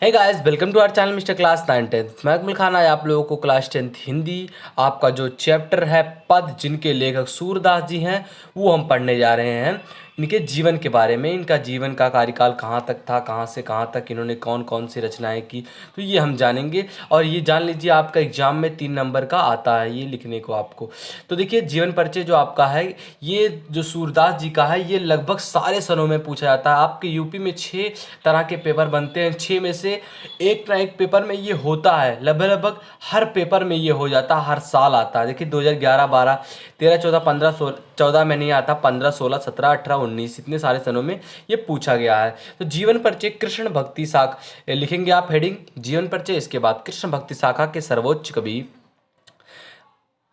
Hey guys, welcome to our channel mister class 9 10th। मैं अकमल खान आज आप लोगों को क्लास 10th हिंदी आपका जो चैप्टर है पद, जिनके लेखक सूरदास जी हैं, वो हम पढ़ने जा रहे हैं। इनके जीवन के बारे में, इनका जीवन का कार्यकाल कहाँ तक था, कहाँ से कहाँ तक, इन्होंने कौन कौन सी रचनाएं की, तो ये हम जानेंगे। और ये जान लीजिए आपका एग्जाम में 3 नंबर का आता है ये लिखने को आपको। तो देखिए, जीवन परिचय जो आपका है, ये जो सूरदास जी का है, ये लगभग सारे सनों में पूछा जाता है। आपके यूपी में 6 तरह के पेपर बनते हैं, 6 में से एक ना एक पेपर में ये होता है। लगभग लगभग हर पेपर में ये हो जाता है, हर साल आता है। देखिए 2011, 12, 13, 14, 15, 16, 14 में नहीं आता, 15, 16, 17, 18, 19, इतने सारे सनों में ये पूछा गया है। तो जीवन परिचय कृष्ण भक्ति शाखा लिखेंगे आप, हेडिंग जीवन परिचय। इसके बाद कृष्ण भक्ति शाखा के सर्वोच्च कवि,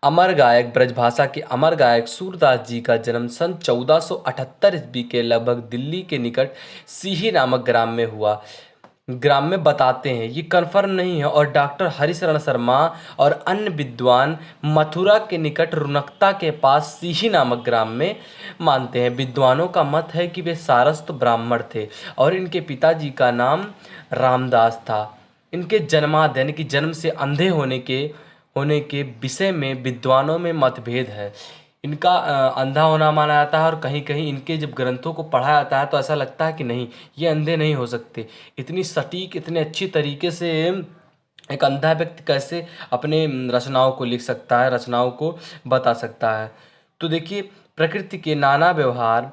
अमर गायक, ब्रजभाषा के अमर गायक सूरदास जी का जन्म सन 1478 ईस्वी के लगभग दिल्ली के निकट सीही नामक ग्राम में हुआ। ग्राम में बताते हैं, ये कन्फर्म नहीं है। और डॉक्टर हरिशरण शर्मा और अन्य विद्वान मथुरा के निकट रुनकता के पास सीही नामक ग्राम में मानते हैं। विद्वानों का मत है कि वे सारस्वत ब्राह्मण थे और इनके पिताजी का नाम रामदास था। इनके जन्माद्य यानी कि जन्म से अंधे होने के विषय में विद्वानों में मतभेद है। इनका अंधा होना माना जाता है, और कहीं कहीं इनके जब ग्रंथों को पढ़ा जाता है तो ऐसा लगता है कि नहीं, ये अंधे नहीं हो सकते। इतनी सटीक, इतने अच्छी तरीके से एक अंधा व्यक्ति कैसे अपने रचनाओं को लिख सकता है, रचनाओं को बता सकता है। तो देखिए, प्रकृति के नाना व्यवहार,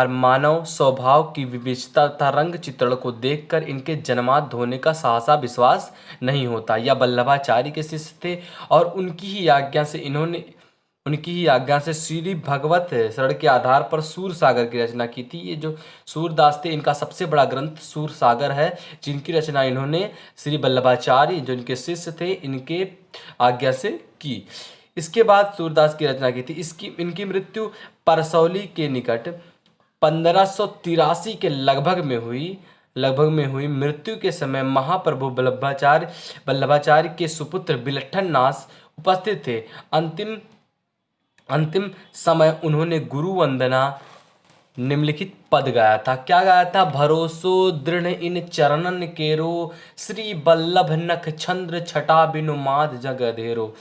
मानव स्वभाव की विविधता तथा रंग चित्रण को देखकर इनके जन्माद्य होने का सहसा विश्वास नहीं होता। या वल्लभाचार्य के शिष्य थे और उनकी ही आज्ञा से श्री भगवत शरण के आधार पर सूर सागर की रचना की थी। ये जो सूरदास थे, इनका सबसे बड़ा ग्रंथ सूर सागर है, जिनकी रचना इन्होंने श्री वल्लभाचार्य जो इनके शिष्य थे, इनके आज्ञा से की। इसके बाद सूरदास की रचना की थी। इनकी मृत्यु परसौली के निकट 1583 के लगभग में हुई। मृत्यु के समय महाप्रभु वल्लभाचार्य के सुपुत्र विलट्ठन नाथ उपस्थित थे। अंतिम समय उन्होंने गुरु वंदना निम्नलिखित पद गाया था। क्या गाया था? भरोसो दृढ़ इन चरणन केरो, श्री वल्लभ नख चंद्र छटा बिनु माध जग अधेरो।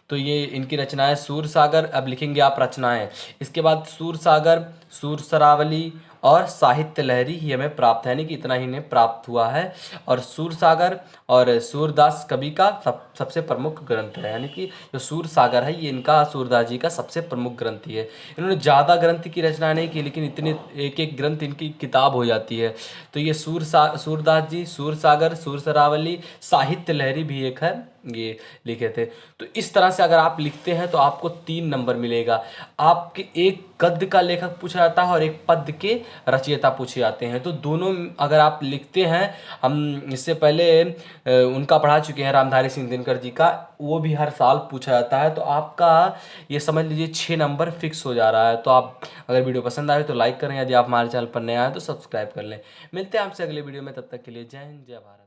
तो ये इनकी रचनाएं सूर सागर। अब लिखेंगे आप रचनाएं। इसके बाद सूर सागर, सूर सरावली और साहित्य लहरी ही हमें प्राप्त है, यानी कि इतना ही इन्हें प्राप्त हुआ है। और सूर सागर और सूरदास कवि का सबसे प्रमुख ग्रंथ है, यानी कि जो सूर सागर है ये इनका, सूरदास जी का सबसे प्रमुख ग्रंथ ही है। इन्होंने ज़्यादा ग्रंथ की रचना नहीं की, लेकिन इतने एक एक ग्रंथ इनकी किताब हो जाती है। तो ये सूरदास जी, सूर सागर, सूर सरावली, साहित्य लहरी भी एक है, ये लिखे थे। तो इस तरह से अगर आप लिखते हैं तो आपको 3 नंबर मिलेगा। आपके एक गद्य का लेखक पूछा जाता है और एक पद्य के रचयिता पूछे जाते हैं। तो दोनों अगर आप लिखते हैं, हम इससे पहले उनका पढ़ा चुके हैं, रामधारी सिंह दिनकर जी का, वो भी हर साल पूछा जाता है। तो आपका ये समझ लीजिए 6 नंबर फिक्स हो जा रहा है। तो आप अगर वीडियो पसंद आए तो लाइक करें, यदि आप हमारे चैनल पर नए आए तो सब्सक्राइब कर लें। मिलते हैं आपसे अगले वीडियो में, तब तक के लिए जय हिंद, जय भारत।